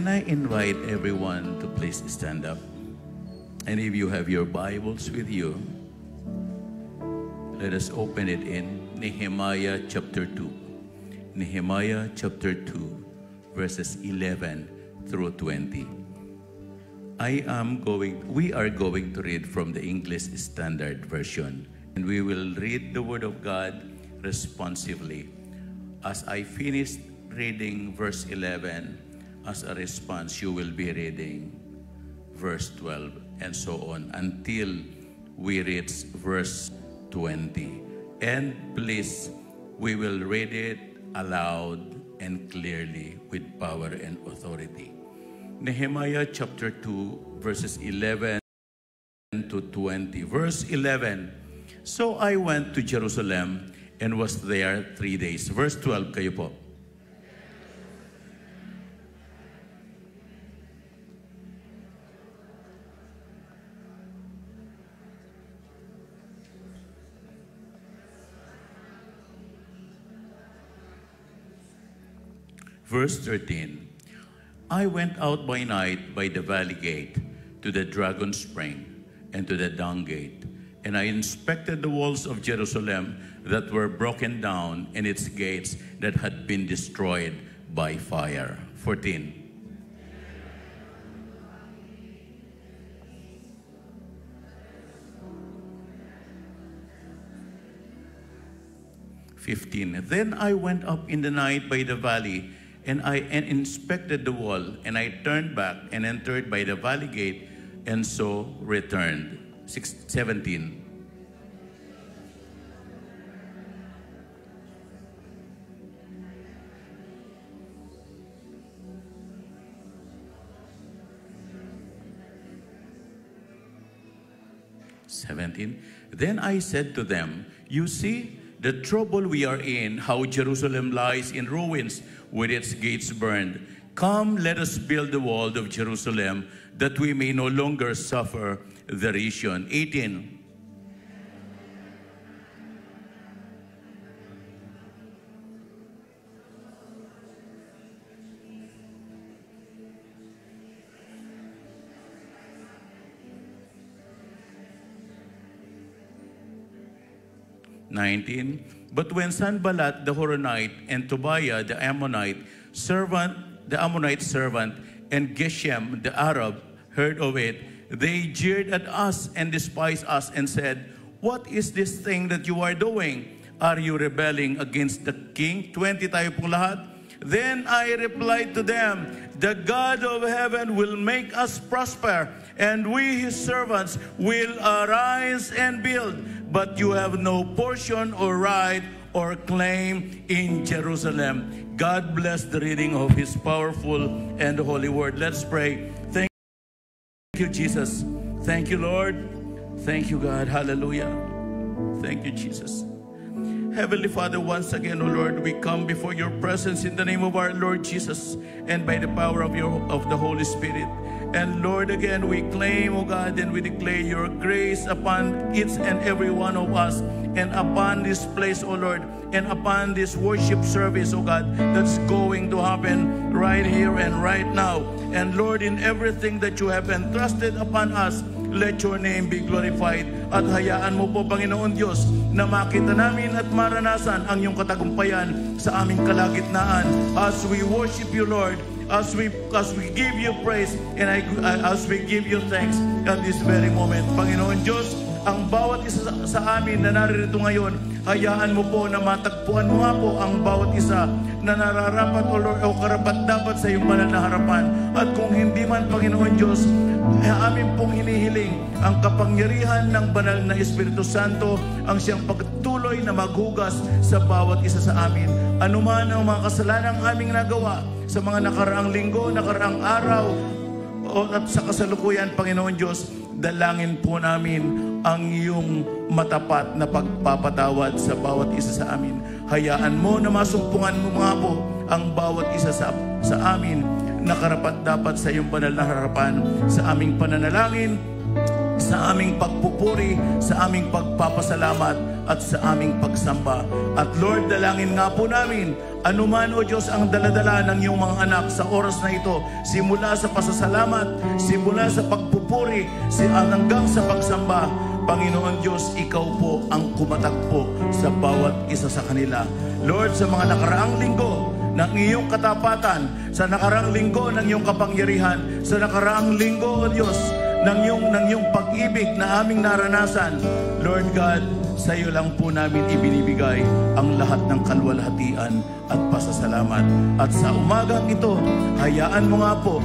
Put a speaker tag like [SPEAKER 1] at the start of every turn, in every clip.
[SPEAKER 1] Can I invite everyone to please stand up? And if you have your Bibles with you, let us open it in Nehemiah chapter 2. Nehemiah chapter 2, verses 11 through 20. We are going to read from the English Standard Version, and we will read the Word of God responsively. As I finish reading verse 11, as a response, you will be reading verse 12 and so on until we reach verse 20. And please, we will read it aloud and clearly with power and authority. Nehemiah chapter 2, verses 11 to 20. Verse 11, so I went to Jerusalem and was there 3 days. Verse 12, kayo po. Verse 13, I went out by night by the valley gate to the dragon spring and to the dung gate, and I inspected the walls of Jerusalem that were broken down and its gates that had been destroyed by fire. 14. 15. Then I went up in the night by the valley, and I inspected the wall, and I turned back and entered by the valley gate, and so returned. 17. Then I said to them, you see the trouble we are in, how Jerusalem lies in ruins with its gates burned. Come, let us build the wall of Jerusalem, that we may no longer suffer derision. 18. But when Sanballat the Horonite and Tobiah the Ammonite servant, and Geshem the Arab heard of it, they jeered at us and despised us and said, what is this thing that you are doing? Are you rebelling against the king? 20 tayo po lahat. Then I replied to them, the God of heaven will make us prosper, and we his servants will arise and build. But you have no portion or right or claim in Jerusalem. God bless the reading of his powerful and holy word. Let's pray. Thank you, Jesus. Thank you, Lord. Thank you, God. Hallelujah. Thank you, Jesus. Heavenly Father, once again, O Lord, we come before your presence in the name of our Lord Jesus and by the power of the Holy Spirit. And Lord, again, we claim, O God, and we declare your grace upon each and every one of us and upon this place, O Lord, and upon this worship service, O God, that's going to happen right here and right now. And Lord, in everything that you have entrusted upon us, let your name be glorified. At hayaan mo po, Panginoon Diyos, na makita namin at maranasan ang iyong katagumpayan sa aming kalagitnaan as we worship you, Lord, as we give you praise, and as we give you thanks at this very moment. Panginoon Diyos, ang bawat isa sa amin na naririto ngayon, hayaan mo po na matagpuan mo nga po ang bawat isa na nararapat o karapat-dapat sa iyong banal na harapan. At kung hindi man, Panginoon Diyos, amin pong hinihiling ang kapangyarihan ng banal na Espiritu Santo ang siyang pagtuloy na maghugas sa bawat isa sa amin. Anuman ang mga kasalanang aming nagawa sa mga nakaraang linggo, nakaraang araw, at sa kasalukuyan, Panginoon Diyos, dalangin po namin ang iyong matapat na pagpapatawad sa bawat isa sa amin. Hayaan mo na masumpungan mo nga po ang bawat isa sa amin na karapat-dapat sa iyong banal na harapan, sa aming pananalangin, sa aming pagpupuri, sa aming pagpapasalamat. at sa aming pagsamba. At Lord, dalangin nga po namin, anuman o Diyos ang daladala ng iyong mga anak sa oras na ito, simula sa pasasalamat, simula sa pagpupuri, hanggang sa pagsamba, Panginoon Diyos, Ikaw po ang kumatagpo sa bawat isa sa kanila. Lord, sa mga nakaraang linggo ng iyong katapatan, sa nakaraang linggo ng iyong kapangyarihan, sa nakaraang linggo, O Diyos, ng iyong pag-ibig na aming naranasan, Lord God, sa iyo lang po namin ibinibigay ang lahat ng kalwalhatian at pasasalamat. At sa umagang ito, hayaan mo nga po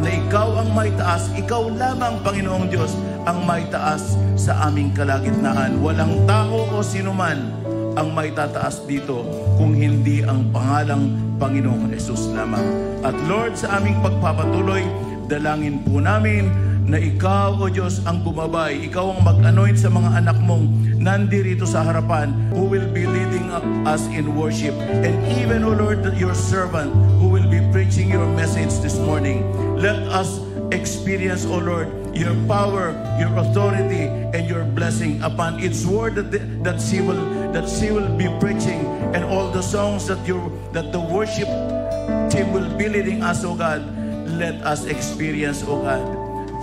[SPEAKER 1] na Ikaw ang may taas, Ikaw lamang, Panginoong Diyos, ang may taas sa aming kalagitnaan. Walang tao o sinuman ang may tataas dito kung hindi ang pangalang Panginoong Jesus lamang. At Lord, sa aming pagpapatuloy, dalangin po namin na Ikaw, O Diyos, ang bumabay. Ikaw ang mag-anoint sa mga anak mong nandirito sa harapan, who will be leading us in worship. And even, O Lord, your servant who will be preaching your message this morning. Let us experience, O Lord, your power, your authority, and your blessing upon each word that she will be preaching, and all the songs that the worship team will be leading us, O God. Let us experience, O God,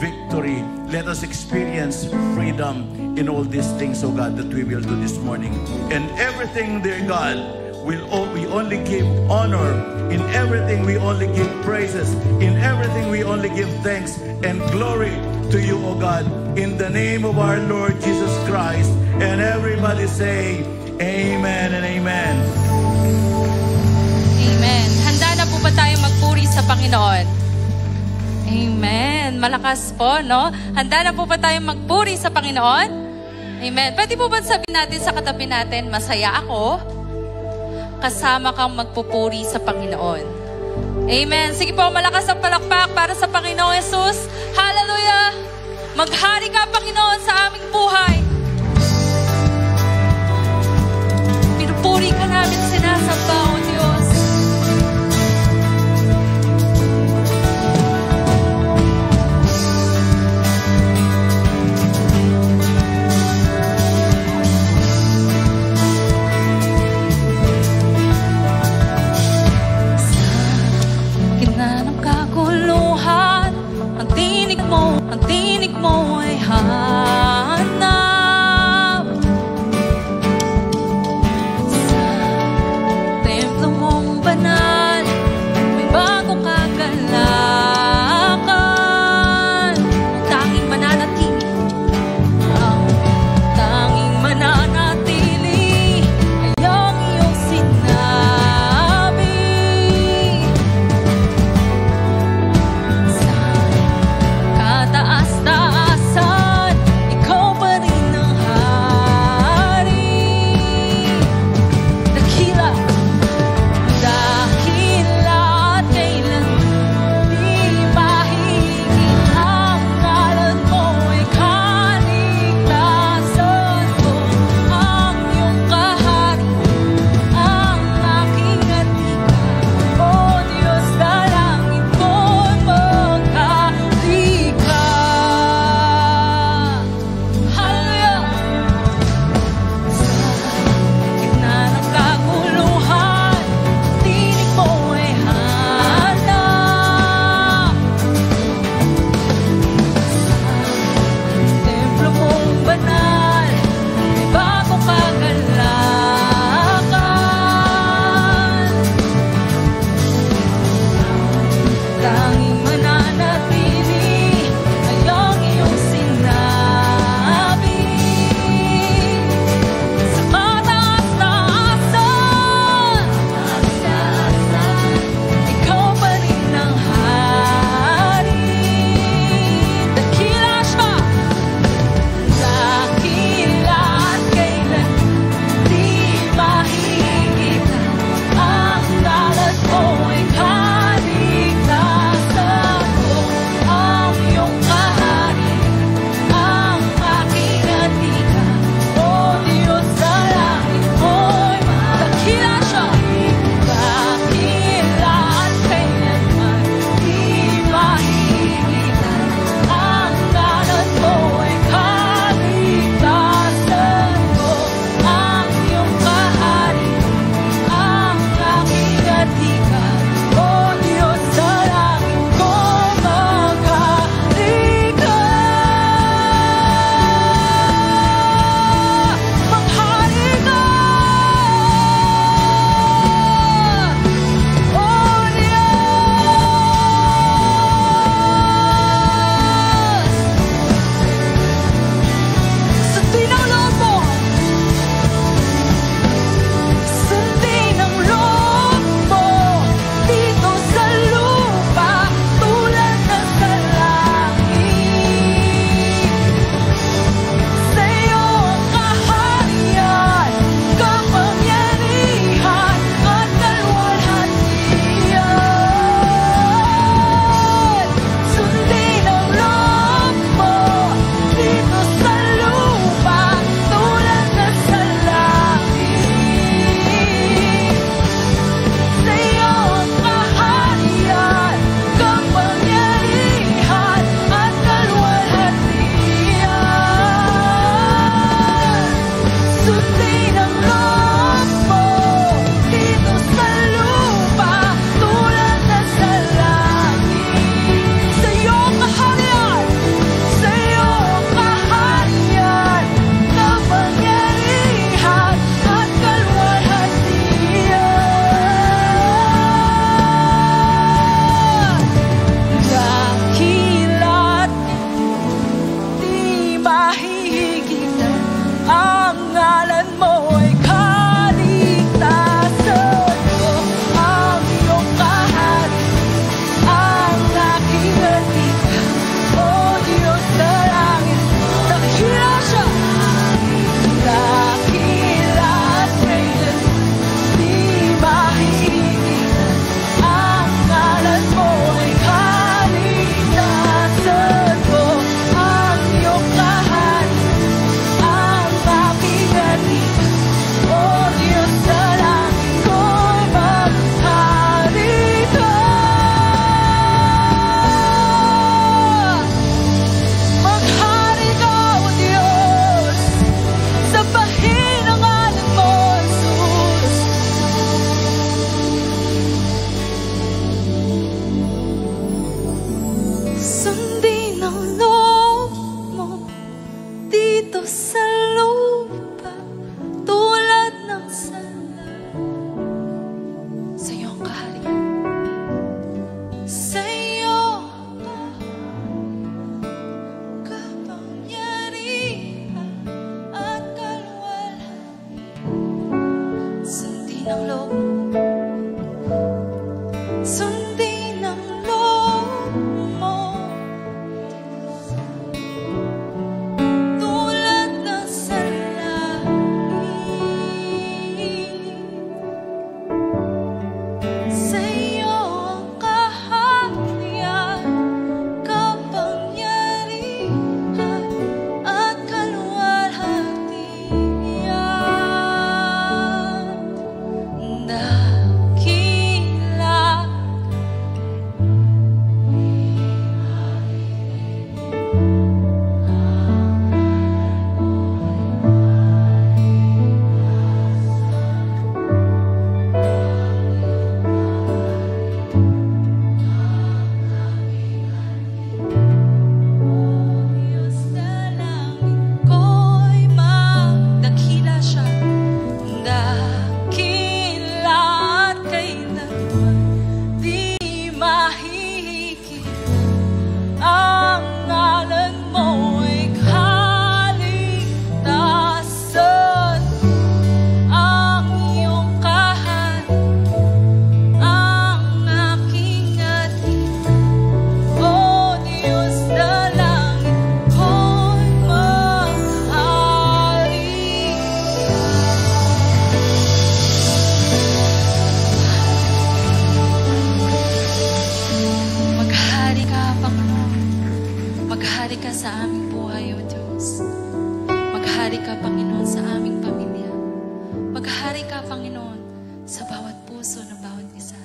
[SPEAKER 1] victory. Let us experience freedom in all these things, O God, that we will do this morning. And everything, dear God, we only give honor. In everything, we only give praises. In everything, we only give thanks and glory to you, O God, in the name of our Lord Jesus Christ. And everybody say, Amen and Amen.
[SPEAKER 2] Amen. Handa na po ba tayo magpuri sa Panginoon? Amen. Malakas po, no? Handa na po ba tayo magpuri sa Panginoon? Amen. Pwede po ba sabihin natin sa katabi natin, masaya ako, kasama kang magpupuri sa Panginoon. Amen. Sige po, malakas ang palakpak para sa Panginoong Jesus. Hallelujah! Maghari ka, Panginoon, sa aming buhay. Pinupuri ka namin, sinasamba, O Diyos.
[SPEAKER 3] Ang tinig mo ay hanap sa templo mong banal, may bagong kagalakan. Ang tanging mananatili ay ang iyong sinabi. Kataas-taasan
[SPEAKER 2] Panginoon. Maghari ka sa aming buhay, O Diyos. Maghari ka, Panginoon, sa aming pamilya. Maghari ka, Panginoon, sa bawat puso ng bawat isa.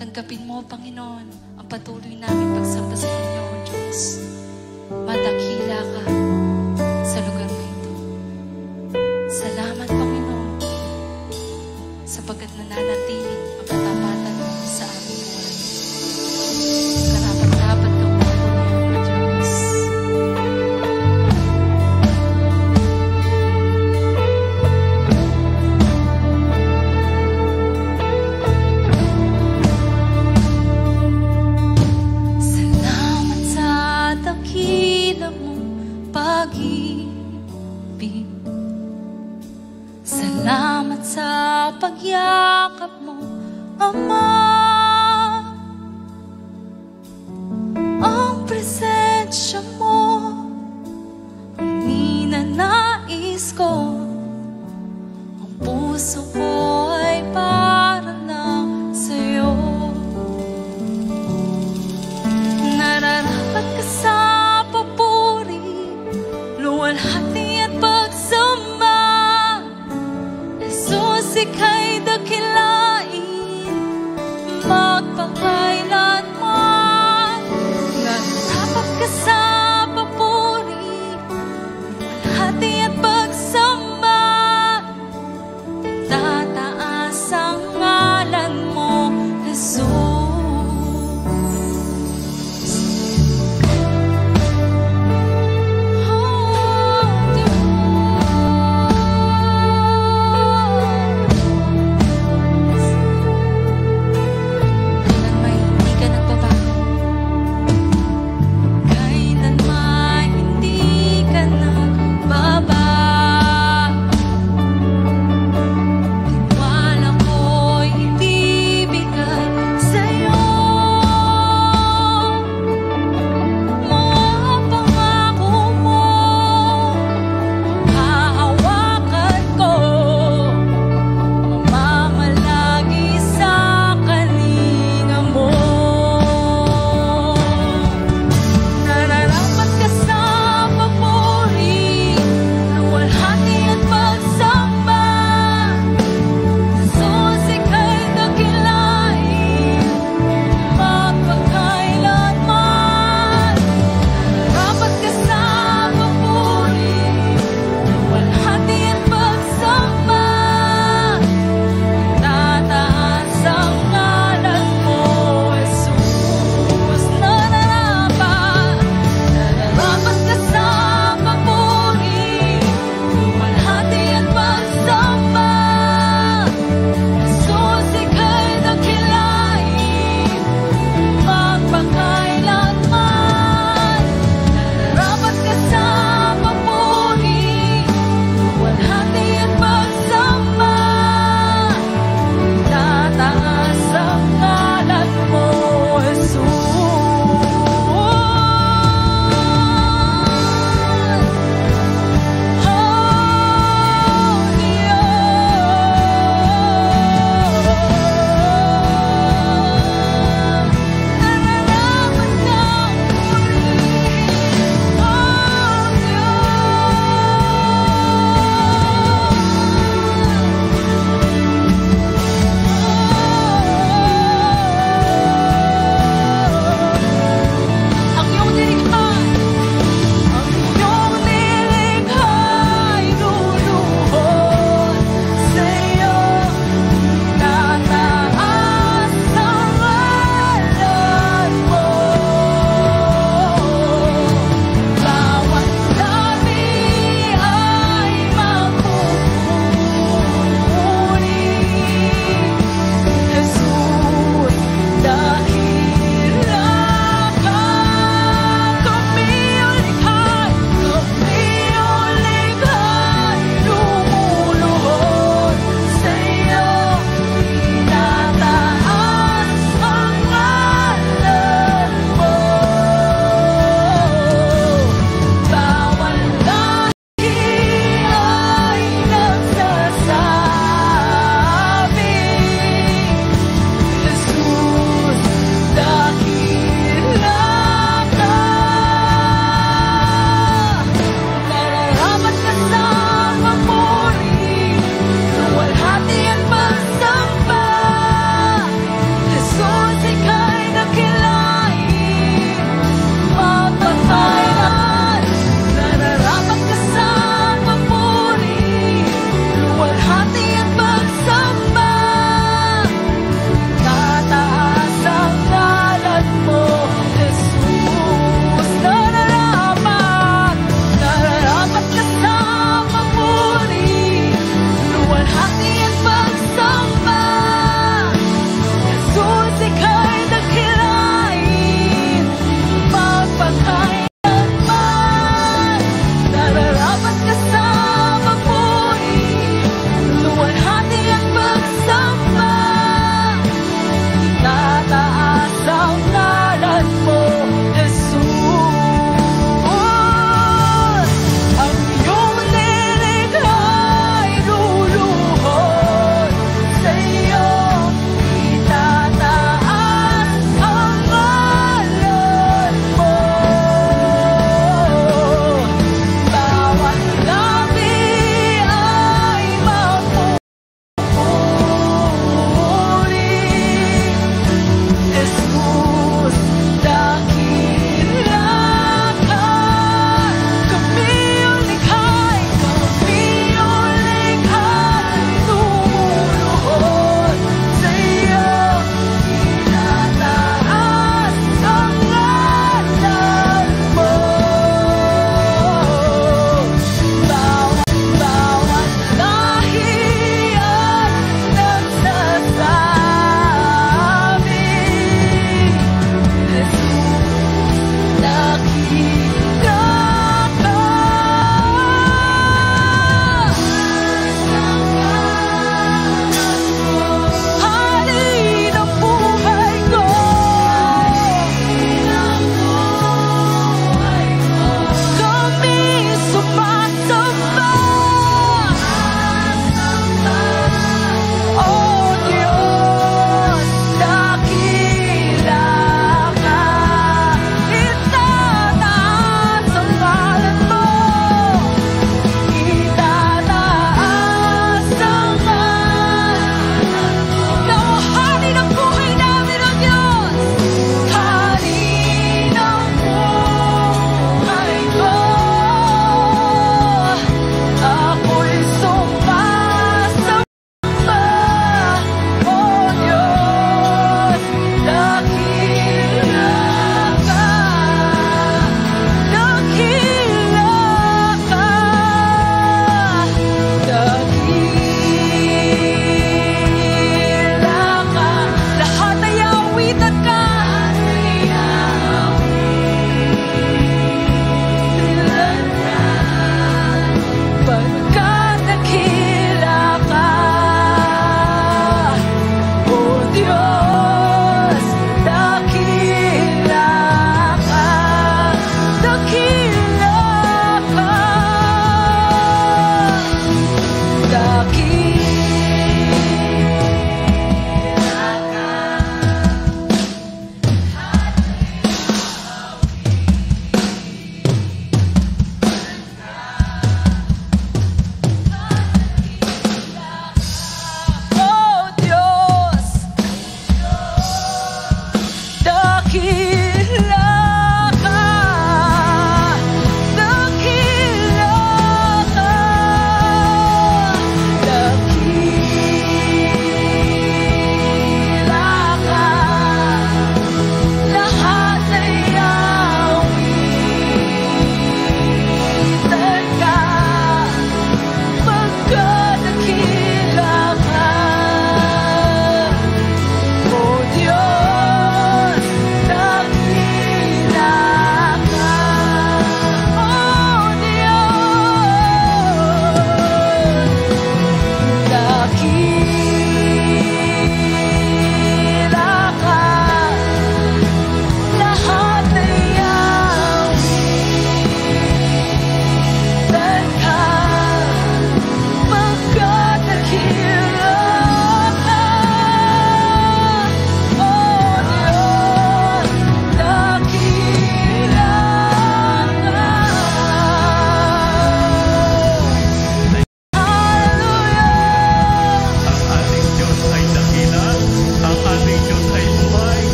[SPEAKER 2] Tanggapin mo, Panginoon, ang patuloy namin pagsamba sa inyo, O Diyos. Madakila ka sa lugar na ito. Salamat, Panginoon, sapagkat nananatili ang katapatan mo sa aming buhay. Karapat-dapat kang magpapalaya, O Diyos. Salamat sa dakila mong pag-ibig. Salamat sa pagyakap mo, Ama. Ang presensya mo ang ninanais ko. Ang puso ko ay para lang sa'yo. Nararapat ka sa papuri, luwalhati at pagsamba. Jesus, ika'y dakilain,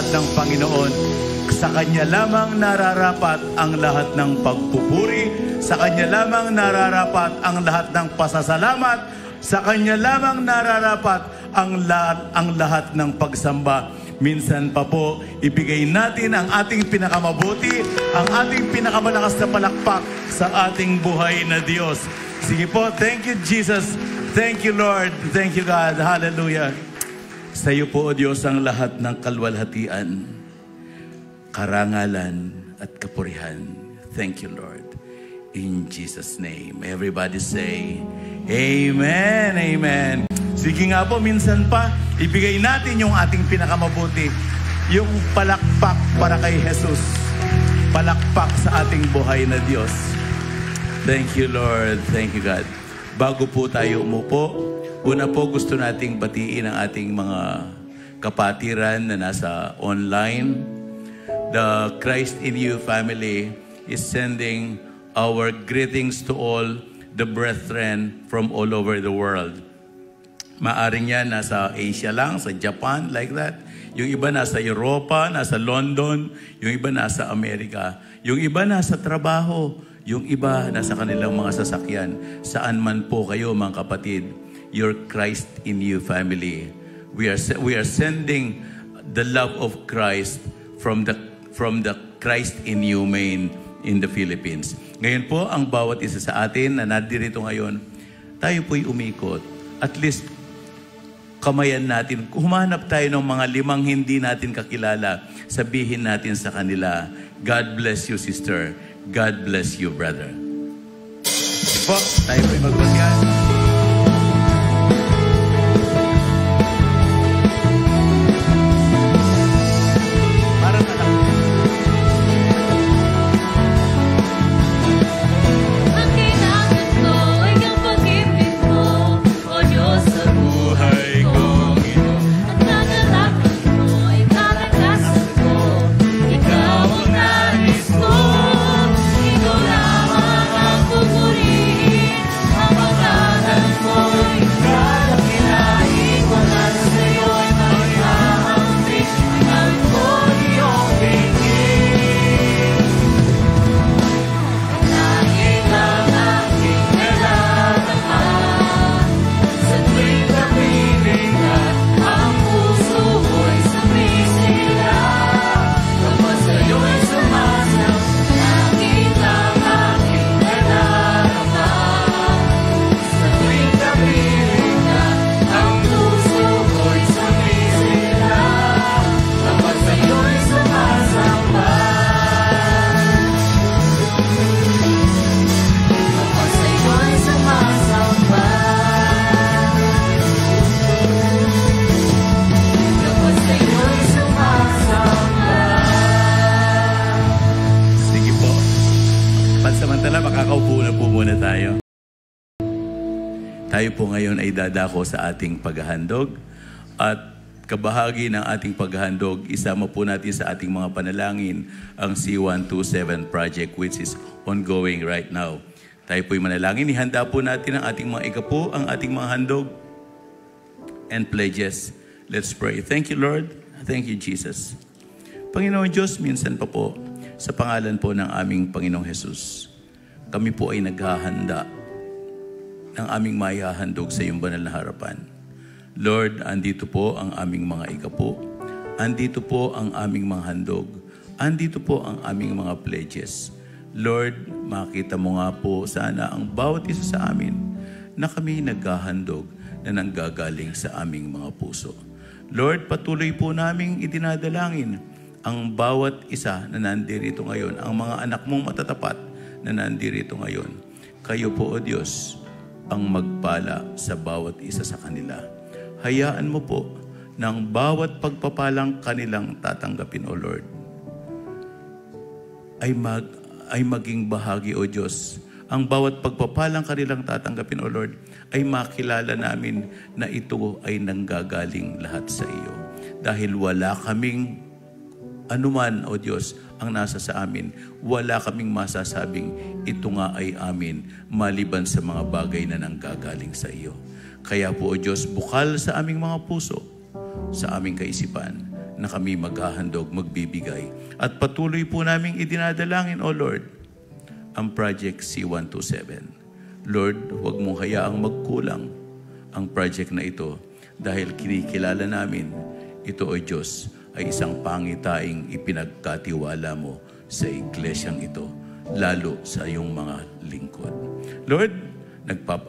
[SPEAKER 1] ng Panginoon. Sa Kanya lamang nararapat ang lahat ng pagpupuri. Sa Kanya lamang nararapat ang lahat ng pasasalamat. Sa Kanya lamang nararapat ang lahat ng pagsamba. Minsan pa po, ibigay natin ang ating pinakamabuti, ang ating pinakamalakas na palakpak sa ating buhay na Diyos. Sige po, thank you Jesus. Thank you Lord. Thank you God. Hallelujah. Sa iyo po, O Diyos, ang lahat ng kalwalhatian, karangalan at kapurihan. Thank you, Lord. In Jesus' name. Everybody say, Amen, Amen. Sige nga po, minsan pa, ibigay natin yung ating pinakamabuti, yung palakpak para kay Jesus. Palakpak sa ating buhay na Diyos. Thank you, Lord. Thank you, God. Bago po tayo umupo, una po gusto nating batiin ang ating mga kapatiran na nasa online. The Christ in You family is sending our greetings to all the brethren from all over the world. Maaring yan nasa Asia lang, sa Japan, like that. Yung iba nasa Europa, nasa London. Yung iba nasa Amerika. Yung iba nasa trabaho. Yung iba nasa kanilang mga sasakyan. Saan man po kayo, mga kapatid, your Christ in You family. We are sending the love of Christ from the Christ in You main in the Philippines. Ngayon po, ang bawat isa sa atin na nadirito ngayon, tayo po'y umikot. At least, kamayan natin. Humanap tayo ng mga 5 hindi natin kakilala. Sabihin natin sa kanila, God bless you, sister. God bless you, brother. Po, tayo po'y magbagyan. Tayo po ngayon ay dadako sa ating paghahandog at kabahagi ng ating paghahandog, isama po natin sa ating mga panalangin ang C127 project which is ongoing right now. Tayo po'y manalangin, ihanda po natin ang ating mga ikapo, ang ating mga handog and pledges. Let's pray. Thank you, Lord. Thank you, Jesus. Panginoon Diyos, minsan pa po sa pangalan po ng aming Panginoong Jesus, kami po ay naghahanda ng aming maihahandog sa iyong banal na harapan. Lord, andito po ang aming mga ikapo. Andito po ang aming mga handog. Andito po ang aming mga pledges. Lord, makita mo nga po sana ang bawat isa sa amin na kami naghahandog na nanggagaling sa aming mga puso. Lord, patuloy po naming idinadalangin ang bawat isa na nandirito ngayon, ang mga anak mong matatapat na nandirito ngayon. Kayo po, O Diyos, ang magpala sa bawat isa sa kanila. Hayaan mo po ng bawat pagpapalang kanilang tatanggapin, O Lord, ay maging bahagi, O Diyos. Ang bawat pagpapalang kanilang tatanggapin, O Lord, ay makilala namin na ito ay nanggagaling lahat sa iyo. Dahil wala kaming anuman, O Diyos, ang nasa sa amin, wala kaming masasabing ito nga ay amin maliban sa mga bagay na nanggagaling sa iyo. Kaya po, O Diyos, bukal sa aming mga puso, sa aming kaisipan, na kami maghahandog, magbibigay. At patuloy po naming idinadalangin, O Lord, ang Project C127. Lord, huwag mong hayaang magkulang ang project na ito dahil kinikilala namin ito, O Diyos, ay isang pangitaing ipinagkatiwala mo sa iglesyang ito, lalo sa iyong mga lingkod. Lord,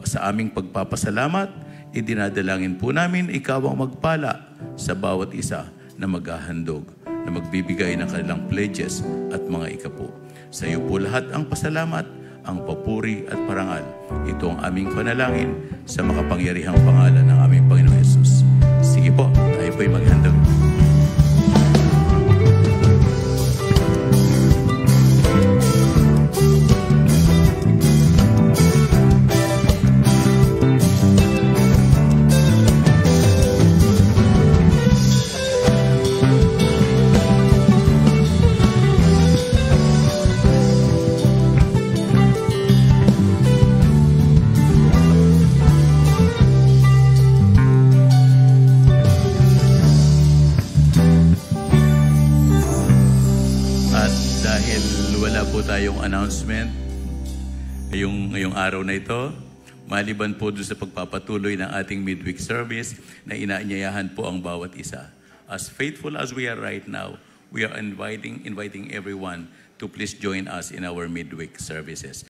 [SPEAKER 1] sa aming pagpapasalamat, idinadalangin po namin ikaw ang magpala sa bawat isa na maghahandog, na magbibigay ng kanilang pledges at mga ikapo. Sa iyo po lahat ang pasalamat, ang papuri at parangal. Ito ang aming panalangin sa makapangyarihang pangalan ng aming Panginoon Jesus. Sige po, tayo po'y maghandog. Tayong announcement ngayong araw na ito, maliban po doon sa pagpapatuloy ng ating midweek service na inaanyayahan po ang bawat isa. As faithful as we are right now, we are inviting everyone to please join us in our midweek services.